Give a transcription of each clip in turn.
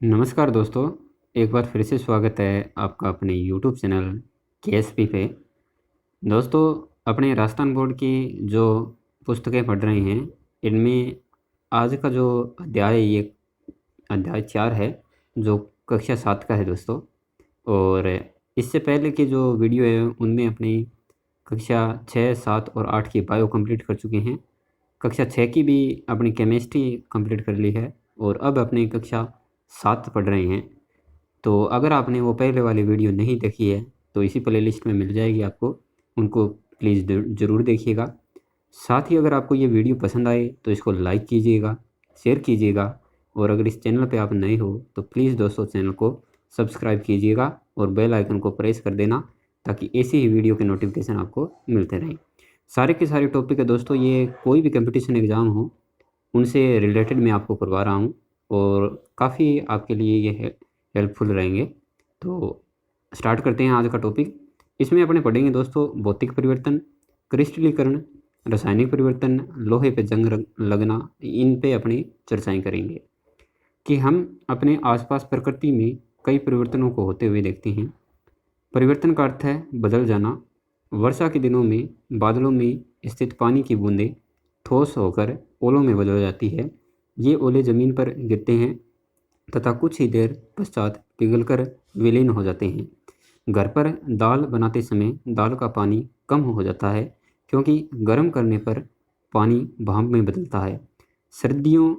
नमस्कार दोस्तों, एक बार फिर से स्वागत है आपका अपने यूट्यूब चैनल केएसपी पे। दोस्तों, अपने राजस्थान बोर्ड की जो पुस्तकें पढ़ रहे हैं, इनमें आज का जो अध्याय है, ये अध्याय 4 है, जो कक्षा 7 का है दोस्तों। और इससे पहले की जो वीडियो है, उनमें अपनी कक्षा 6, 7 और 8 की बायो कंप्लीट कर चुके हैं। कक्षा 6 की भी अपनी केमिस्ट्री कंप्लीट कर ली है और अब अपनी कक्षा 7 पढ़ रहे हैं। तो अगर आपने वो पहले वाली वीडियो नहीं देखी है तो इसी प्लेलिस्ट में मिल जाएगी आपको, उनको प्लीज़ ज़रूर देखिएगा। साथ ही अगर आपको ये वीडियो पसंद आए तो इसको लाइक कीजिएगा, शेयर कीजिएगा और अगर इस चैनल पे आप नए हो तो प्लीज़ दोस्तों चैनल को सब्सक्राइब कीजिएगा और बेल आइकन को प्रेस कर देना, ताकि ऐसी ही वीडियो के नोटिफिकेशन आपको मिलते रहें। सारे के सारे टॉपिक है दोस्तों, ये कोई भी कंपटीशन एग्ज़ाम हो उनसे रिलेटेड मैं आपको करवा रहा हूँ और काफ़ी आपके लिए ये हेल्पफुल रहेंगे। तो स्टार्ट करते हैं आज का टॉपिक। इसमें अपने पढ़ेंगे दोस्तों भौतिक परिवर्तन, क्रिस्टलीकरण, रासायनिक परिवर्तन, लोहे पे जंग लगना, इन पे अपनी चर्चाएं करेंगे कि हम अपने आसपास प्रकृति में कई परिवर्तनों को होते हुए देखते हैं। परिवर्तन का अर्थ है बदल जाना। वर्षा के दिनों में बादलों में स्थित पानी की बूंदें ठोस होकर ओलों में बदल जाती है। ये ओले ज़मीन पर गिरते हैं तथा कुछ ही देर पश्चात पिघलकर विलीन हो जाते हैं। घर पर दाल बनाते समय दाल का पानी कम हो जाता है, क्योंकि गर्म करने पर पानी भाप में बदलता है। सर्दियों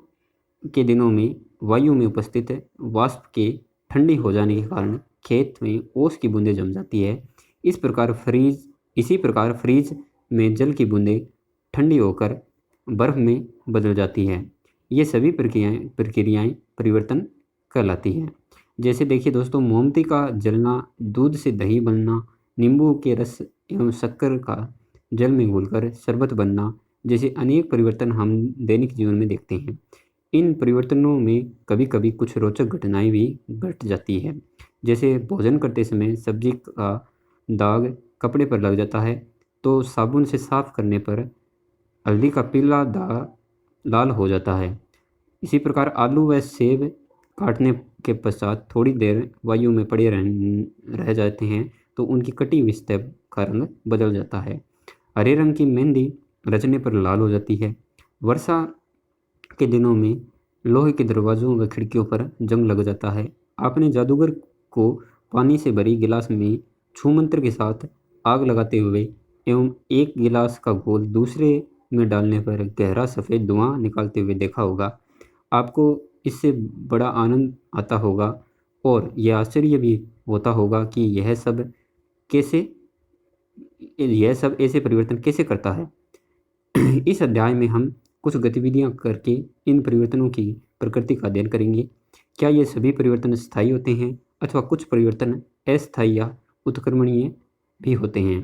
के दिनों में वायु में उपस्थित वाष्प के ठंडी हो जाने के कारण खेत में ओस की बूंदें जम जाती है। इसी प्रकार फ्रीज में जल की बूंदें ठंडी होकर बर्फ में बदल जाती है। ये सभी प्रक्रियाएं परिवर्तन कहलाती हैं। जैसे देखिए दोस्तों, मोमबत्ती का जलना, दूध से दही बनना, नींबू के रस एवं शक्कर का जल में घुलकर शरबत बनना जैसे अनेक परिवर्तन हम दैनिक जीवन में देखते हैं। इन परिवर्तनों में कभी कभी कुछ रोचक घटनाएं भी घट जाती है। जैसे भोजन करते समय सब्जी का दाग कपड़े पर लग जाता है तो साबुन से साफ करने पर हल्दी का पीला दाग लाल हो जाता है। इसी प्रकार आलू व सेब काटने के पश्चात थोड़ी देर वायु में पड़े रह जाते हैं तो उनकी कटी हुई सतह का रंग बदल जाता है। हरे रंग की मेहंदी रचने पर लाल हो जाती है। वर्षा के दिनों में लोहे के दरवाजों व खिड़कियों पर जंग लग जाता है। आपने जादूगर को पानी से भरी गिलास में छूमंत्र के साथ आग लगाते हुए एवं एक गिलास का घोल दूसरे में डालने पर गहरा सफ़ेद धुआं निकालते हुए देखा होगा। आपको इससे बड़ा आनंद आता होगा और यह आश्चर्य भी होता होगा कि कैसे यह सब ऐसे परिवर्तन कैसे करता है। इस अध्याय में हम कुछ गतिविधियां करके इन परिवर्तनों की प्रकृति का अध्ययन करेंगे। क्या ये सभी परिवर्तन स्थायी होते हैं अथवा कुछ परिवर्तन अस्थायी या उत्क्रमणीय भी होते हैं।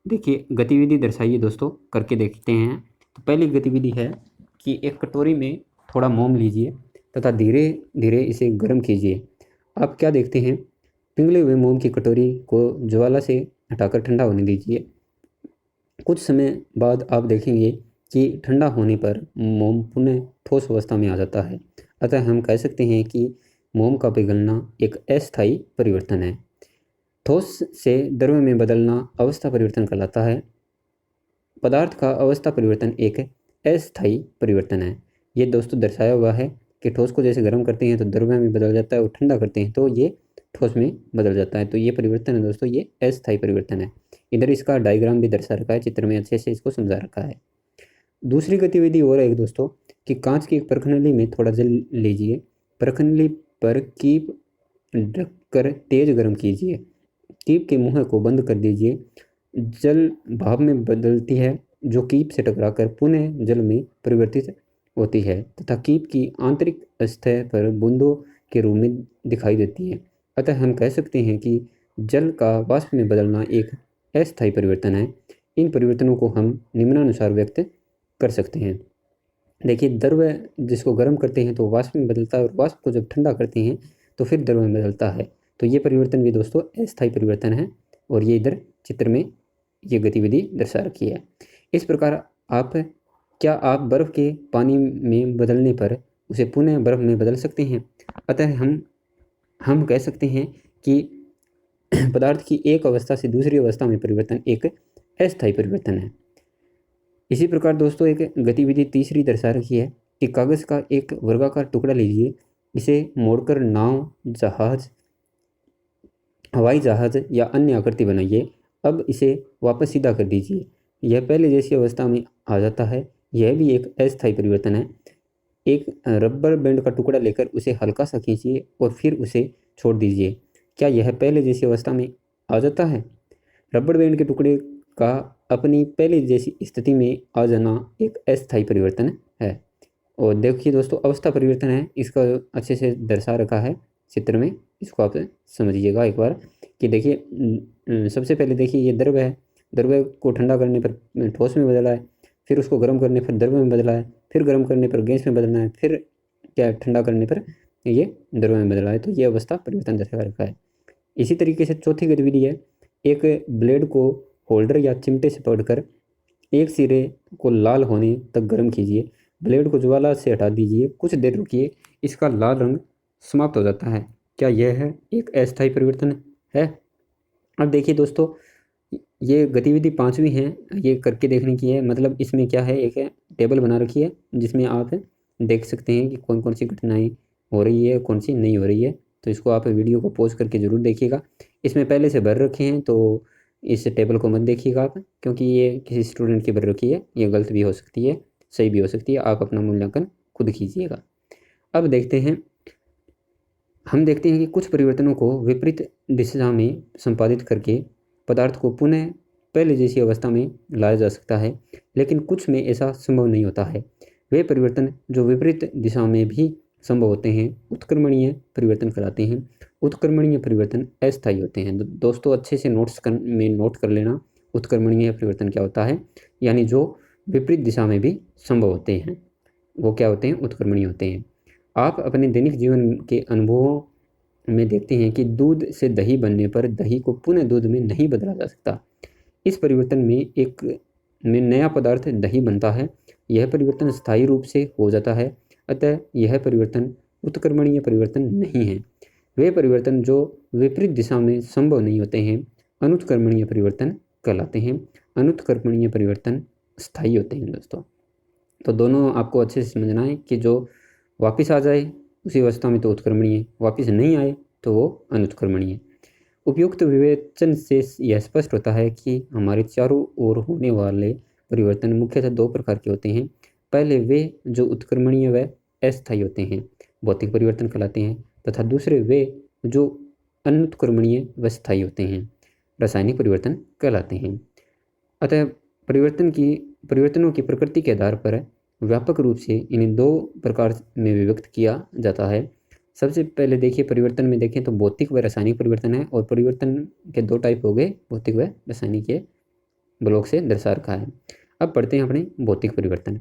देखिए, गतिविधि दर्शाइए दोस्तों, करके देखते हैं। तो पहली गतिविधि है कि एक कटोरी में थोड़ा मोम लीजिए तथा धीरे धीरे इसे गर्म कीजिए। आप क्या देखते हैं, पिघले हुए मोम की कटोरी को ज्वाला से हटाकर ठंडा होने दीजिए। कुछ समय बाद आप देखेंगे कि ठंडा होने पर मोम पुनः ठोस अवस्था में आ जाता है। अतः हम कह सकते हैं कि मोम का पिघलना एक अस्थायी परिवर्तन है। ठोस से द्रव में बदलना अवस्था परिवर्तन कहलाता है। पदार्थ का अवस्था परिवर्तन एक अस्थायी परिवर्तन है। ये दोस्तों दर्शाया हुआ है कि ठोस को जैसे गर्म करते हैं तो द्रव में बदल जाता है और ठंडा करते हैं तो ये ठोस में बदल जाता है। तो ये परिवर्तन है दोस्तों, ये अस्थायी परिवर्तन है। इधर इसका डायग्राम भी दर्शा रखा है, चित्र में अच्छे से इसको समझा रखा है। दूसरी गतिविधि और है दोस्तों कि कांच की एक परखनली में थोड़ा जल लीजिए, परखनली पर कीप ढककर तेज गर्म कीजिए। कीप के मुंह को बंद कर दीजिए। जल भाप में बदलती है जो कीप से टकराकर पुनः जल में परिवर्तित होती है तथा कीप की आंतरिक सतह पर बूंदों के रूप में दिखाई देती है। अतः हम कह सकते हैं कि जल का वाष्प में बदलना एक अस्थायी परिवर्तन है। इन परिवर्तनों को हम निम्नानुसार व्यक्त कर सकते हैं। देखिए, द्रव जिसको गर्म करते हैं तो वाष्प में बदलता है और वाष्प को जब ठंडा करते हैं तो फिर द्रव में बदलता है। तो ये परिवर्तन भी दोस्तों अस्थायी परिवर्तन है और ये इधर चित्र में ये गतिविधि दर्शा रखी है। इस प्रकार क्या आप बर्फ़ के पानी में बदलने पर उसे पुनः बर्फ़ में बदल सकते हैं। अतः हम हम कह सकते हैं कि पदार्थ की एक अवस्था से दूसरी अवस्था में परिवर्तन एक अस्थायी परिवर्तन है। इसी प्रकार दोस्तों एक गतिविधि तीसरी दर्शा रखी है कि कागज का एक वर्गाकार टुकड़ा लीजिए, इसे मोड़कर नाव, जहाज, हवाई जहाज या अन्य आकृति बनाइए। अब इसे वापस सीधा कर दीजिए, यह पहले जैसी अवस्था में आ जाता है। यह भी एक अस्थायी परिवर्तन है। एक रबर बैंड का टुकड़ा लेकर उसे हल्का सा खींचिए और फिर उसे छोड़ दीजिए, क्या यह पहले जैसी अवस्था में आ जाता है? रबर बैंड के टुकड़े का अपनी पहले जैसी स्थिति में आ जाना एक अस्थायी परिवर्तन है। और देखिए दोस्तों, अवस्था परिवर्तन है, इसका अच्छे से दर्शा रखा है चित्र में, इसको आप समझिएगा एक बार कि देखिए सबसे पहले देखिए ये द्रव है, द्रव को ठंडा करने पर ठोस में बदला है, फिर उसको गर्म करने पर द्रव में बदला है, फिर गर्म करने पर गैस में बदलना है, फिर क्या ठंडा करने पर ये द्रव में बदला है। तो ये अवस्था परिवर्तन दर्शा रखा है। इसी तरीके से चौथी गतिविधि है, एक ब्लेड को होल्डर या चिमटे से पकड़कर एक सिरे को लाल होने तक गर्म कीजिए, ब्लेड को ज्वाला से हटा दीजिए, कुछ देर रुकिए, इसका लाल रंग समाप्त हो जाता है। क्या यह है एक अस्थायी परिवर्तन है? अब देखिए दोस्तों, ये गतिविधि पांचवी है, ये करके देखने की है। मतलब इसमें क्या है, एक टेबल बना रखी है जिसमें आप देख सकते हैं कि कौन कौन सी घटनाएं हो रही है, कौन सी नहीं हो रही है। तो इसको आप वीडियो को पॉज करके ज़रूर देखिएगा। इसमें पहले से भर रखे हैं तो इस टेबल को मत देखिएगा आप, क्योंकि ये किसी स्टूडेंट की भर रखी है, ये गलत भी हो सकती है, सही भी हो सकती है। आप अपना मूल्यांकन खुद कीजिएगा। अब देखते हैं, हम देखते हैं कि कुछ परिवर्तनों को विपरीत दिशा में संपादित करके पदार्थ को पुनः पहले जैसी अवस्था में लाया जा सकता है, लेकिन कुछ में ऐसा संभव नहीं होता है। वे परिवर्तन जो विपरीत दिशा में भी संभव होते हैं उत्क्रमणीय परिवर्तन कहलाते हैं। उत्क्रमणीय परिवर्तन अस्थायी होते हैं। दोस्तों अच्छे से में नोट कर लेना, उत्क्रमणीय परिवर्तन क्या होता है, यानी जो विपरीत दिशा में भी संभव होते हैं वो क्या होते हैं, उत्क्रमणीय होते हैं। आप अपने दैनिक जीवन के अनुभवों में देखते हैं कि दूध से दही बनने पर दही को पुनः दूध में नहीं बदला जा सकता। इस परिवर्तन में नया पदार्थ दही बनता है। यह परिवर्तन स्थायी रूप से हो जाता है, अतः यह परिवर्तन उत्क्रमणीय परिवर्तन नहीं है। वे परिवर्तन जो विपरीत दिशा में संभव नहीं होते हैं अनुत्क्रमणीय परिवर्तन कहलाते हैं। अनुत्क्रमणीय परिवर्तन स्थायी होते हैं दोस्तों। तो दोनों आपको अच्छे से समझना है कि जो वापस आ जाए उसी अवस्था में तो उत्क्रमणीय, वापस नहीं आए तो वो अनुत्क्रमणीय। उपयुक्त विवेचन से यह स्पष्ट होता है कि हमारे चारों ओर होने वाले परिवर्तन मुख्यतः दो प्रकार के होते हैं। पहले वे जो उत्क्रमणीय व अस्थायी होते हैं, भौतिक परिवर्तन कहलाते हैं, तथा दूसरे वे जो अनुत्क्रमणीय व स्थायी होते हैं, रासायनिक परिवर्तन कहलाते हैं। अतः परिवर्तनों की प्रकृति के आधार पर व्यापक रूप से इन्हें दो प्रकार में विभक्त किया जाता है। सबसे पहले देखिए परिवर्तन में देखें तो भौतिक व रासायनिक परिवर्तन है, और परिवर्तन के दो टाइप हो गए, भौतिक व रासायनिक, के ब्लॉक से दर्शा रखा है। अब पढ़ते हैं अपने भौतिक परिवर्तन।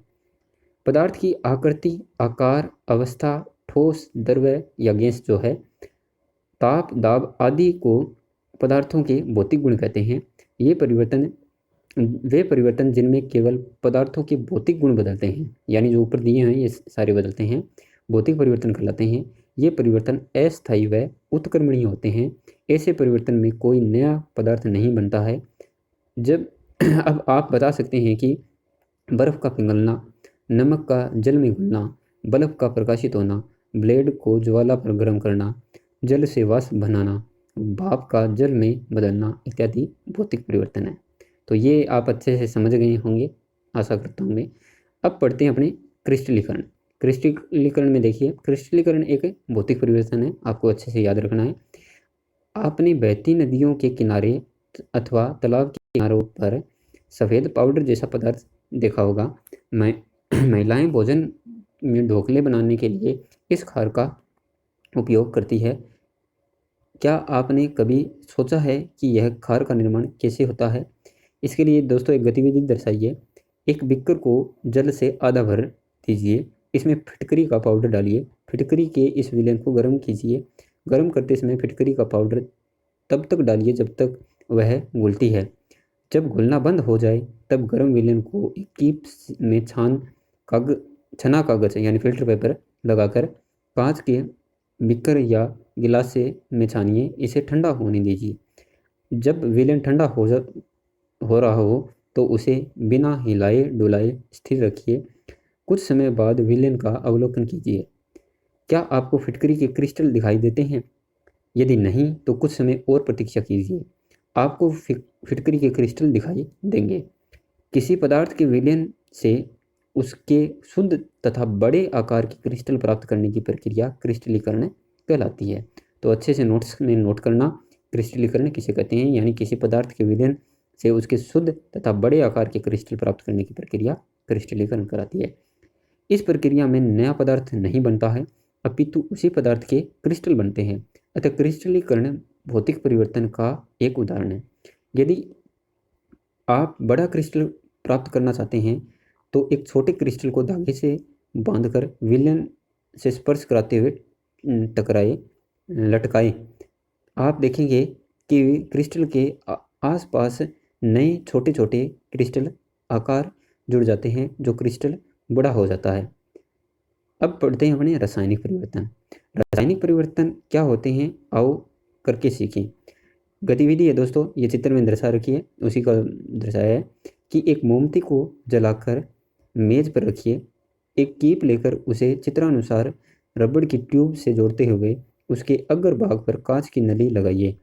पदार्थ की आकृति, आकार, अवस्था, ठोस, द्रव या गैस जो है, ताप, दाब आदि को पदार्थों के भौतिक गुण कहते हैं। वे परिवर्तन जिनमें केवल पदार्थों के भौतिक गुण बदलते हैं, यानी जो ऊपर दिए हैं ये सारे बदलते हैं, भौतिक परिवर्तन कहलाते हैं। ये परिवर्तन अस्थायी व उत्क्रमणीय होते हैं। ऐसे परिवर्तन में कोई नया पदार्थ नहीं बनता है। जब अब आप बता सकते हैं कि बर्फ का पिघलना, नमक का जल में घुलना, बल्ब का प्रकाशित होना, ब्लेड को ज्वाला पर गर्म करना, जल से वाष्प बनाना, भाप का जल में बदलना इत्यादि भौतिक परिवर्तन है। तो ये आप अच्छे से समझ गए होंगे, आशा करता हूँ मैं। अब पढ़ते हैं अपने क्रिस्टलीकरण। क्रिस्टलीकरण में देखिए, क्रिस्टलीकरण एक भौतिक परिवर्तन है, आपको अच्छे से याद रखना है। आपने बहती नदियों के किनारे अथवा तालाब के किनारों पर सफ़ेद पाउडर जैसा पदार्थ देखा होगा। महिलाएं भोजन में ढोकले बनाने के लिए इस खार का उपयोग करती है। क्या आपने कभी सोचा है कि यह खार का निर्माण कैसे होता है? इसके लिए दोस्तों एक गतिविधि दर्शाइए। एक बिक्कर को जल से आधा भर दीजिए, इसमें फिटकरी का पाउडर डालिए, फिटकरी के इस विलेन को गर्म कीजिए। गर्म करते समय फिटकरी का पाउडर तब तक डालिए जब तक वह घुलती है। जब घुलना बंद हो जाए तब गर्म विलेन को एक कीप में छना कागज यानी फिल्टर पेपर लगाकर कांच के बीकर या गिलास में छानिए, इसे ठंडा होने दीजिए। जब विलेन ठंडा हो रहा हो तो उसे बिना हिलाए डुलाए स्थिर रखिए। कुछ समय बाद विलेन का अवलोकन कीजिए। क्या आपको फिटकरी के क्रिस्टल दिखाई देते हैं? यदि नहीं तो कुछ समय और प्रतीक्षा कीजिए, आपको फिटकरी के क्रिस्टल दिखाई देंगे। किसी पदार्थ के विलयन से उसके शुद्ध तथा बड़े आकार के क्रिस्टल प्राप्त करने की प्रक्रिया क्रिस्टलीकरण कहलाती है। तो अच्छे से नोट्स में नोट करना, क्रिस्टलीकरण किसे कहते हैं, यानी किसी पदार्थ के विलयन से उसके शुद्ध तथा बड़े आकार के क्रिस्टल प्राप्त करने की प्रक्रिया क्रिस्टलीकरण कहलाती है। इस प्रक्रिया में नया पदार्थ नहीं बनता है, अपितु उसी पदार्थ के क्रिस्टल बनते हैं। अतः क्रिस्टलीकरण भौतिक परिवर्तन का एक उदाहरण है। यदि आप बड़ा क्रिस्टल प्राप्त करना चाहते हैं तो एक छोटे क्रिस्टल को धागे से बांधकर विलयन से स्पर्श कराते हुए लटकाएं। आप देखेंगे कि क्रिस्टल के आसपास नए छोटे छोटे क्रिस्टल आकार जुड़ जाते हैं, जो क्रिस्टल बड़ा हो जाता है। अब पढ़ते हैं अपने रासायनिक परिवर्तन। रासायनिक परिवर्तन क्या होते हैं, आओ करके सीखें। गतिविधि है दोस्तों, ये चित्र में दर्शा रखी है, उसी का दर्शाया है कि एक मोमबत्ती को जलाकर मेज पर रखिए। एक कीप लेकर उसे चित्रानुसार रबड़ की ट्यूब से जोड़ते हुए उसके अग्र भाग पर कांच की नली लगाइए।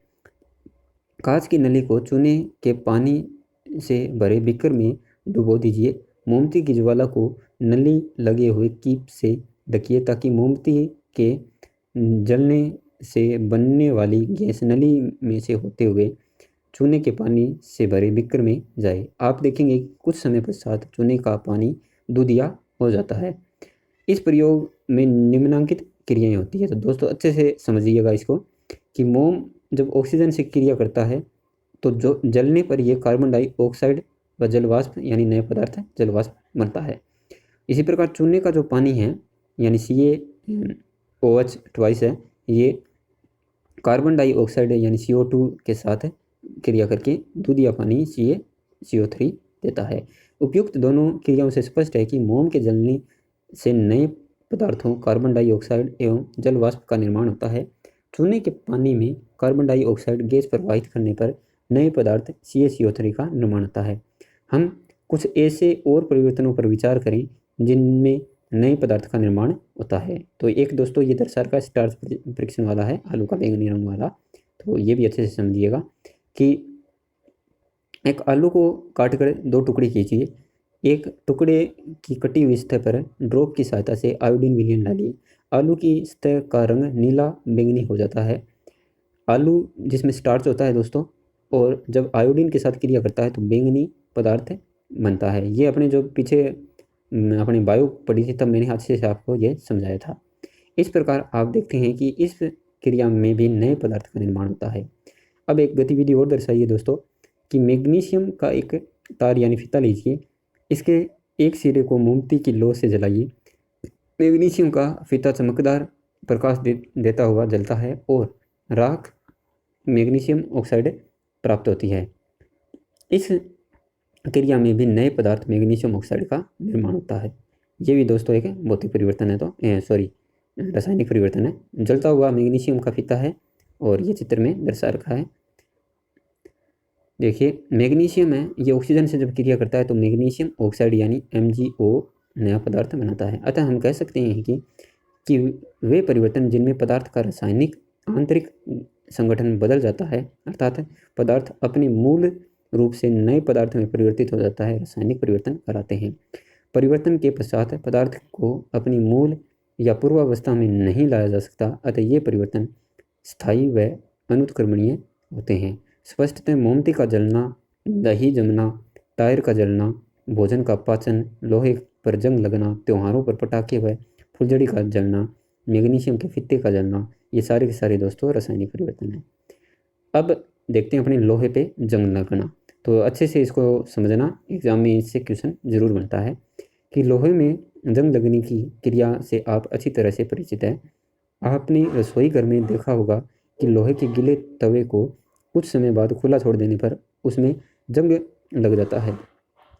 कांच की नली को चूने के पानी से भरे बीकर में डुबो दीजिए। मोमबत्ती की ज्वाला को नली लगे हुए कीप से ढकिए ताकि मोमबत्ती के जलने से बनने वाली गैस नली में से होते हुए चूने के पानी से भरे बीकर में जाए। आप देखेंगे कि कुछ समय पश्चात चूने का पानी दूधिया हो जाता है। इस प्रयोग में निम्नलिखित क्रियाएं होती है। तो दोस्तों अच्छे से समझिएगा इसको कि मोम जब ऑक्सीजन से क्रिया करता है तो जो जलने पर यह कार्बन डाइऑक्साइड व जलवाष्प यानी नए पदार्थ जलवाष्प बनता है। इसी प्रकार चूने का जो पानी है यानी CaOH ट्वाइस है, ये कार्बन डाइऑक्साइड यानी CO2 के साथ क्रिया करके दूधिया पानी CO3 देता है। उपयुक्त दोनों क्रियाओं से स्पष्ट है कि मोम के जलने से नए पदार्थों कार्बन डाइऑक्साइड एवं जलवाष्प का निर्माण होता है। चूने के पानी में कार्बन डाइऑक्साइड गैस प्रवाहित करने पर नए पदार्थ CaCO3 का निर्माण होता है। हम कुछ ऐसे और परिवर्तनों पर विचार करें जिनमें नए पदार्थ का निर्माण होता है। तो एक दोस्तों ये दर्शा का स्टार्च फ्रिक्शन वाला है, आलू का बैंगनी रंग वाला, तो ये भी अच्छे से समझिएगा कि एक आलू को काट कर दो टुकड़े कीजिए। एक टुकड़े की कटी हुई सतह पर ड्रॉप की सहायता से आयोडीन विलयन डालिए। आलू की सतह का रंग नीला बैंगनी हो जाता है। आलू जिसमें स्टार्च होता है दोस्तों, और जब आयोडीन के साथ क्रिया करता है तो बैंगनी पदार्थ बनता है। ये अपने जो पीछे अपनी बायो पढ़ी थी तब मैंने अच्छे से आपको ये समझाया था। इस प्रकार आप देखते हैं कि इस क्रिया में भी नए पदार्थ का निर्माण होता है। अब एक गतिविधि और दर्शाइए दोस्तों कि मैग्नीशियम का एक तार यानी फीता लीजिए। इसके एक सिरे को मोमबत्ती की लौ से जलाइए। मैग्नीशियम का फीता चमकदार प्रकाश देता हुआ जलता है और राख मैग्नीशियम ऑक्साइड प्राप्त होती है। इस क्रिया में भी नए पदार्थ मैग्नीशियम ऑक्साइड का निर्माण होता है। ये भी दोस्तों एक भौतिक परिवर्तन है, तो रासायनिक परिवर्तन है। जलता हुआ मैग्नीशियम का फीता है और ये चित्र में दर्शा रखा है। देखिए मैग्नीशियम है, ये ऑक्सीजन से जब क्रिया करता है तो मैग्नीशियम ऑक्साइड यानी MgO नया पदार्थ बनाता है। अतः हम कह सकते हैं कि वे परिवर्तन जिनमें पदार्थ का रासायनिक आंतरिक संगठन बदल जाता है, अर्थात पदार्थ अपने मूल रूप से नए पदार्थ में परिवर्तित हो जाता है, रासायनिक परिवर्तन कराते हैं। परिवर्तन के पश्चात पदार्थ को अपनी मूल या पूर्वावस्था में नहीं लाया जा सकता, अतः ये परिवर्तन स्थायी व अनुत्क्रमणीय होते हैं। स्पष्टतः मोमबत्ती का जलना, दही जमना, टायर का जलना, भोजन का पाचन, लोहे पर जंग लगना, त्योहारों पर पटाखे व फुलझड़ी का जलना, मैग्नीशियम के फीते का जलना, ये सारे के सारे दोस्तों रासायनिक परिवर्तन हैं। अब देखते हैं अपने लोहे पे जंग लगना। तो अच्छे से इसको समझना, एग्जाम में इससे क्वेश्चन जरूर बनता है कि लोहे में जंग लगने की क्रिया से आप अच्छी तरह से परिचित है। आपने रसोई घर में देखा होगा कि लोहे के गीले तवे को कुछ समय बाद खुला छोड़ देने पर उसमें जंग लग जाता है।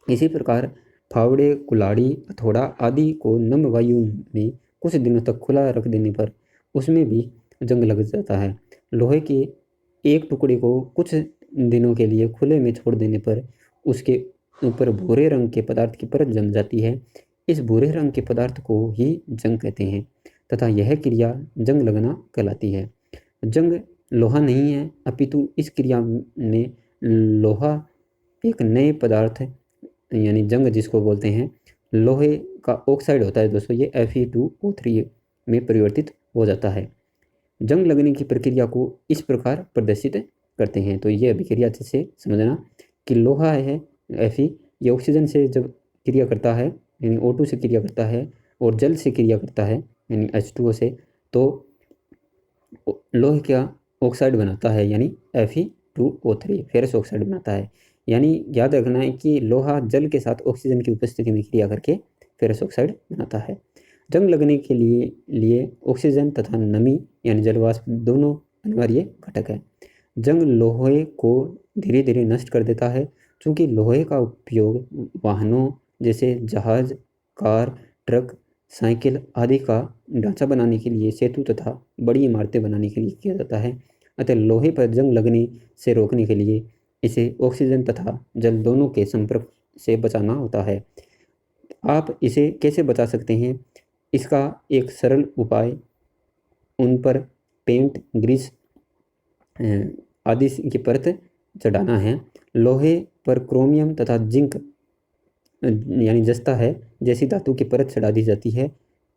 इसी प्रकार फावड़े, कुल्हाड़ी, हथौड़ा आदि को नम वायु में कुछ दिनों तक खुला रख देने पर उसमें भी जंग लग जाता है। लोहे के एक टुकड़े को कुछ दिनों के लिए खुले में छोड़ देने पर उसके ऊपर भूरे रंग के पदार्थ की परत जम जाती है। इस भूरे रंग के पदार्थ को ही जंग कहते हैं तथा यह क्रिया जंग लगना कहलाती है। जंग लोहा नहीं है, अपितु इस क्रिया में लोहा एक नए पदार्थ यानी जंग जिसको बोलते हैं, लोहे का ऑक्साइड होता है दोस्तों, ये Fe2O3 में परिवर्तित हो जाता है। जंग लगने की प्रक्रिया को इस प्रकार प्रदर्शित करते हैं। तो ये अभिक्रिया अच्छे से समझना कि लोहा है Fe, ये ऑक्सीजन से जब क्रिया करता है यानी O2 से क्रिया करता है और जल से क्रिया करता है यानी H2O से, तो लोहे का ऑक्साइड बनाता है यानी Fe2O3 फेरस ऑक्साइड बनाता है। यानी याद रखना है कि लोहा जल के साथ ऑक्सीजन की उपस्थिति में क्रिया करके फेरस ऑक्साइड बनाता है। जंग लगने के लिए ऑक्सीजन तथा नमी यानी जलवाष्प दोनों अनिवार्य घटक है। जंग लोहे को धीरे धीरे नष्ट कर देता है। चूँकि लोहे का उपयोग वाहनों जैसे जहाज, कार, ट्रक, साइकिल आदि का ढांचा बनाने के लिए, सेतु तथा बड़ी इमारतें बनाने के लिए किया जाता है, अतः लोहे पर जंग लगने से रोकने के लिए इसे ऑक्सीजन तथा जल दोनों के संपर्क से बचाना होता है। आप इसे कैसे बचा सकते हैं? इसका एक सरल उपाय उन पर पेंट, ग्रीस आदि की परत चढ़ाना है। लोहे पर क्रोमियम तथा जिंक यानी जस्ता है जैसी धातु की परत चढ़ा दी जाती है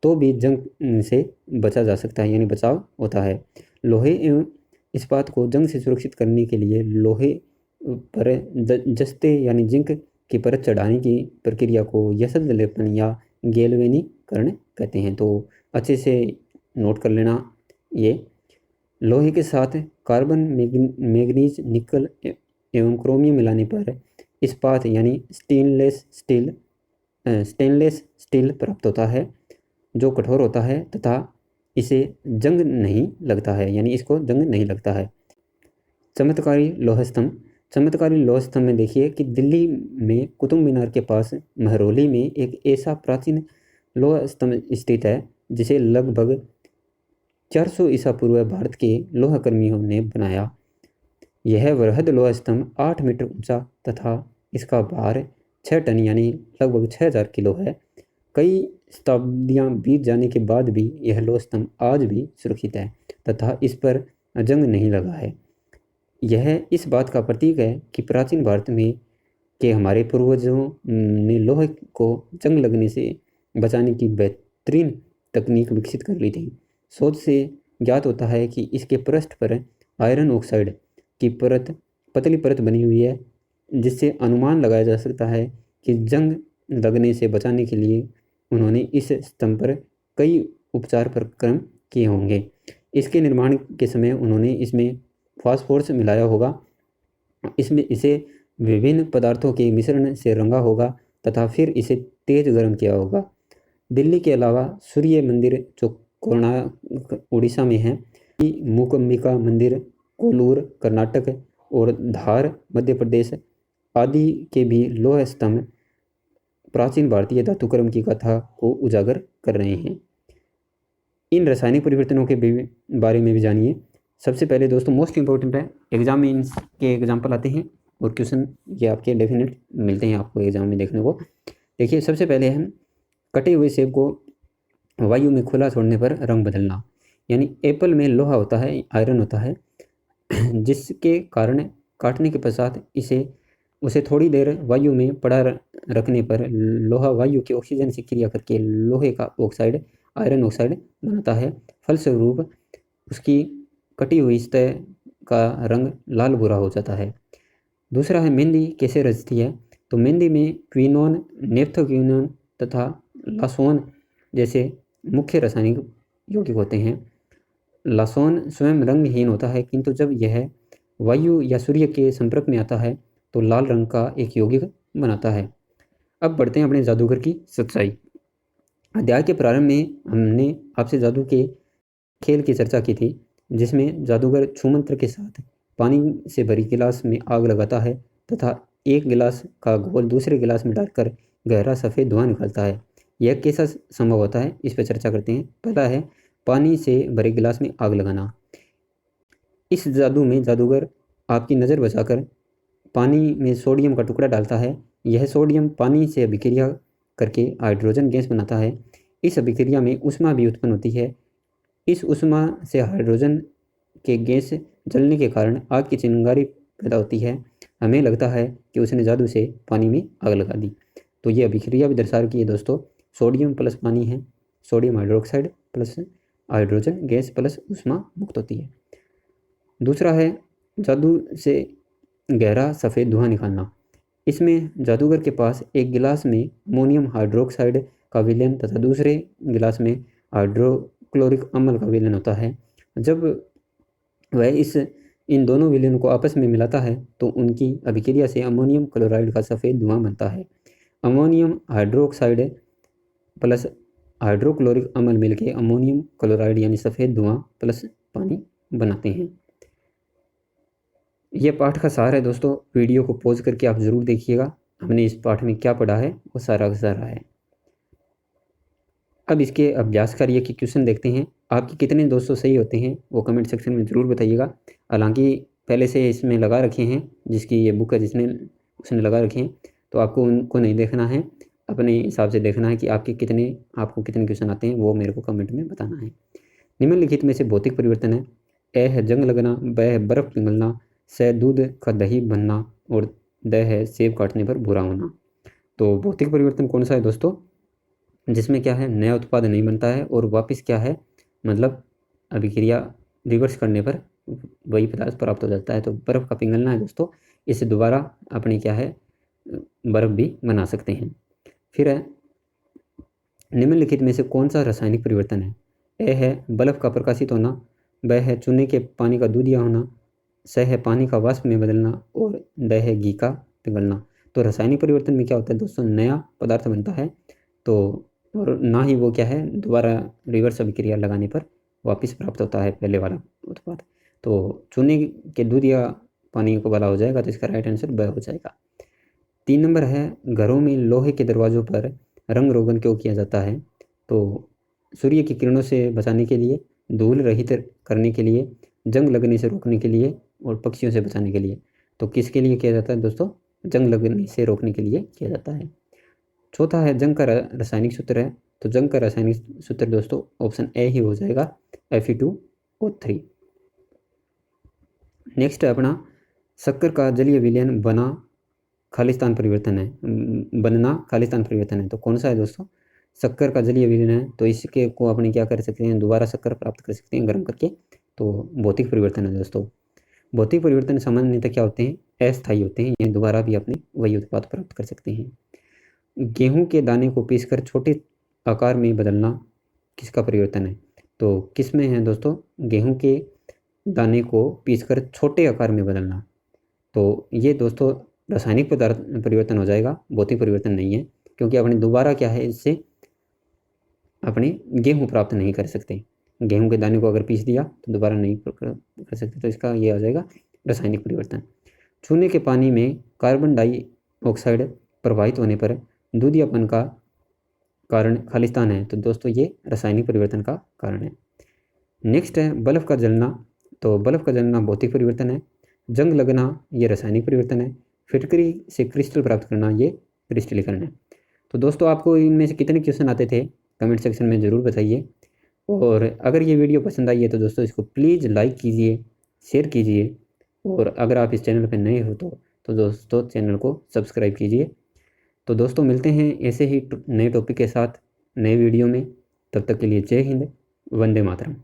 तो भी जंग से बचा जा सकता है यानी बचाव होता है। लोहे एवं इस्पात को जंग से सुरक्षित करने के लिए लोहे पर जस्ते यानी जिंक की परत चढ़ाने की प्रक्रिया को यशद लेपन या गैल्वेनीकरण कहते हैं। तो अच्छे से नोट कर लेना। ये लोहे के साथ कार्बन, मैग्नीज, निकल एवं क्रोमियम मिलाने पर इस्पात यानी स्टेनलेस स्टील प्राप्त होता है जो कठोर होता है तथा इसे जंग नहीं लगता है यानी इसको जंग नहीं लगता है। चमत्कारी लोह स्तंभ। चमत्कारी लोह स्तंभ में देखिए कि दिल्ली में कुतुब मीनार के पास महरौली में एक ऐसा प्राचीन लोह स्तंभ स्थित है जिसे लगभग 400 ईसा पूर्व भारत के लोह कर्मियों ने बनाया। यह वृहद लोह स्तंभ 8 मीटर ऊंचा तथा इसका भार 6 टन यानी लगभग 6000 किलो है। कई शताब्दियां बीत जाने के बाद भी यह लोह स्तंभ आज भी सुरक्षित है तथा इस पर जंग नहीं लगा है। यह इस बात का प्रतीक है कि प्राचीन भारत में के हमारे पूर्वजों ने लोहे को जंग लगने से बचाने की बेहतरीन तकनीक विकसित कर ली थी। शोध से ज्ञात होता है कि इसके पृष्ठ पर आयरन ऑक्साइड की पतली परत बनी हुई है जिससे अनुमान लगाया जा सकता है कि जंग लगने से बचाने के लिए उन्होंने इस स्तंभ पर कई उपचार प्रक्रम किए होंगे। इसके निर्माण के समय उन्होंने इसमें फास्फोरस मिलाया होगा, इसमें इसे विभिन्न पदार्थों के मिश्रण से रंगा होगा तथा फिर इसे तेज गर्म किया होगा। दिल्ली के अलावा सूर्य मंदिर जो कोणार्क उड़ीसा में है, मूकंबिका मंदिर कोलूर कर्नाटक और धार मध्य प्रदेश आदि के भी लोह स्तंभ प्राचीन भारतीय धातुक्रम की कथा को उजागर कर रहे हैं। इन रासायनिक परिवर्तनों के बारे में भी जानिए। सबसे पहले दोस्तों मोस्ट इंपॉर्टेंट है, एग्जाम में इनके एग्जाम्पल आते हैं और क्वेश्चन ये आपके डेफिनेट मिलते हैं आपको एग्जाम में देखने को। देखिए सबसे पहले हम कटे हुए सेब को वायु में खुला छोड़ने पर रंग बदलना, यानी एप्पल में लोहा होता है, आयरन होता है, जिसके कारण काटने के पश्चात उसे थोड़ी देर वायु में पड़ा रखने पर लोहा वायु के ऑक्सीजन से क्रिया करके लोहे का ऑक्साइड आयरन ऑक्साइड बनाता है। फलस्वरूप उसकी कटी हुई सतह का रंग लाल भूरा हो जाता है। दूसरा है मेहंदी कैसे रचती है, तो मेहंदी में क्विनोन, नेफ्थोक्विनोन तथा लासोन जैसे मुख्य रासायनिक यौगिक होते हैं। लासोन स्वयं रंगहीन होता है किंतु जब यह वायु या सूर्य के संपर्क में आता है तो लाल रंग का एक यौगिक बनाता है। अब बढ़ते हैं अपने जादूगर की सच्चाई। अध्याय के प्रारंभ में हमने आपसे जादू के खेल की चर्चा की थी जिसमें जादूगर छूमंत्र के साथ पानी से भरी गिलास में आग लगाता है तथा एक गिलास का घोल दूसरे गिलास में डालकर गहरा सफ़ेद धुआं निकालता है। यह कैसा संभव होता है, इस पर चर्चा करते हैं। पहला है पानी से भरे गिलास में आग लगाना। इस जादू में जादूगर आपकी नज़र बचाकर पानी में सोडियम का टुकड़ा डालता है। यह सोडियम पानी से अभिक्रिया करके हाइड्रोजन गैस बनाता है। इस अभिक्रिया में ऊष्मा भी उत्पन्न होती है। इस ऊष्मा से हाइड्रोजन के गैस जलने के कारण आग की चिंगारी पैदा होती है। हमें लगता है कि उसने जादू से पानी में आग लगा दी। तो ये अभिक्रिया भी दर्शा रखी है दोस्तों, सोडियम प्लस पानी है, sodium hydroxide plus hydrogen gas plus ऊष्मा मुक्त होती है। दूसरा है जादू से गहरा सफ़ेद धुआं निकालना। इसमें जादूगर के पास एक गिलास में अमोनियम हाइड्रोक्साइड का विलयन तथा दूसरे गिलास में हाइड्रोक्लोरिक अम्ल का विलयन होता है। जब वह इन दोनों विलयन को आपस में मिलाता है तो उनकी अभिक्रिया से अमोनियम क्लोराइड का सफ़ेद धुआं बनता है। अमोनियम हाइड्रोक्साइड प्लस हाइड्रोक्लोरिक अम्ल मिलकर अमोनियम क्लोराइड यानी सफ़ेद धुआं प्लस पानी बनाते हैं। यह पाठ का सार है दोस्तों। वीडियो को पॉज करके आप ज़रूर देखिएगा, हमने इस पाठ में क्या पढ़ा है वो सारा का सारा है। अब इसके अभ्यास कार्य के क्वेश्चन देखते हैं। आपके कितने दोस्तों सही होते हैं वो कमेंट सेक्शन में ज़रूर बताइएगा। हालांकि पहले से इसमें लगा रखे हैं, जिसकी ये बुक है जिसने उसने लगा रखे हैं, तो आपको उनको नहीं देखना है, अपने हिसाब से देखना है कि आपको कितने क्वेश्चन आते हैं वो मेरे को कमेंट में बताना है। निम्नलिखित में से भौतिक परिवर्तन है। ए है जंग लगना, ब है बर्फ़ पिघलना, स दूध का दही बनना और द है सेब काटने पर भूरा होना। तो भौतिक परिवर्तन कौन सा है दोस्तों, जिसमें क्या है नया उत्पाद नहीं बनता है और वापस क्या है मतलब अभिक्रिया रिवर्स करने पर वही पदार्थ प्राप्त हो जाता है। तो बर्फ़ का पिघलना है दोस्तों, इससे दोबारा अपनी क्या है बर्फ़ भी बना सकते हैं। फिर है निम्नलिखित में से कौन सा रासायनिक परिवर्तन है। ए है बल्ब का प्रकाशित होना, ब है चूने के पानी का दूधिया होना, स है पानी का वाष्प में बदलना और द है घी का पिघलना। तो रासायनिक परिवर्तन में क्या होता है दोस्तों, नया पदार्थ बनता है तो और ना ही वो क्या है दोबारा रिवर्स अभिक्रिया लगाने पर वापस प्राप्त होता है पहले वाला उत्पाद। तो चूने के दूध या पानी को वाला हो जाएगा, तो इसका राइट आंसर ब हो जाएगा। 3 नंबर है घरों में लोहे के दरवाज़ों पर रंग रोगन क्यों किया जाता है। तो सूर्य की किरणों से बचाने के लिए, धूल रहित करने के लिए, जंग लगने से रोकने के लिए और पक्षियों से बचाने के लिए। तो किसके लिए किया जाता है दोस्तों, जंग लगने से रोकने के लिए किया जाता है। चौथा है जंग का रासायनिक सूत्र है। तो जंग का रासायनिक सूत्र दोस्तों ऑप्शन ए ही हो जाएगा, Fe2O3। नेक्स्ट है अपना शक्कर का जलीय विलयन बनना खालिस्तान परिवर्तन है। तो कौन सा है दोस्तों, शक्कर का जलीय विलयन है। तो इसके को अपने क्या कर सकते हैं, दोबारा शक्कर प्राप्त कर सकते हैं गर्म करके। तो भौतिक परिवर्तन है दोस्तों। भौतिक परिवर्तन सामान्यतः क्या होते हैं, अस्थायी होते हैं, ये दोबारा भी अपने वही उत्पाद प्राप्त कर सकते हैं। गेहूं के दाने को पीसकर छोटे आकार में बदलना किसका परिवर्तन है। तो किस में है दोस्तों, गेहूं के दाने को पीसकर छोटे आकार में बदलना। तो ये दोस्तों रासायनिक पदार्थ परिवर्तन हो जाएगा, भौतिक परिवर्तन नहीं है, क्योंकि अपने दोबारा क्या है इससे अपने गेहूं प्राप्त नहीं कर सकते। गेहूं के दाने को अगर पीस दिया तो दोबारा नहीं कर सकते, तो इसका ये आ जाएगा रासायनिक परिवर्तन। चूने के पानी में कार्बन डाइऑक्साइड प्रवाहित होने पर दूधियापन का कारण खालिस्तान है। तो दोस्तों ये रासायनिक परिवर्तन का कारण है। नेक्स्ट है बल्ब का जलना। तो बल्ब का जलना भौतिक परिवर्तन है। जंग लगना ये रासायनिक परिवर्तन है। फिटकरी से क्रिस्टल प्राप्त करना ये क्रिस्टलीकरण है। तो दोस्तों आपको इनमें से कितने क्वेश्चन आते थे कमेंट सेक्शन में ज़रूर बताइए। और अगर ये वीडियो पसंद आई है तो दोस्तों इसको प्लीज़ लाइक कीजिए, शेयर कीजिए, और अगर आप इस चैनल पर नए हो तो दोस्तों चैनल को सब्सक्राइब कीजिए। तो दोस्तों मिलते हैं ऐसे ही नए टॉपिक के साथ नए वीडियो में। तब तक के लिए जय हिंद, वंदे मातरम।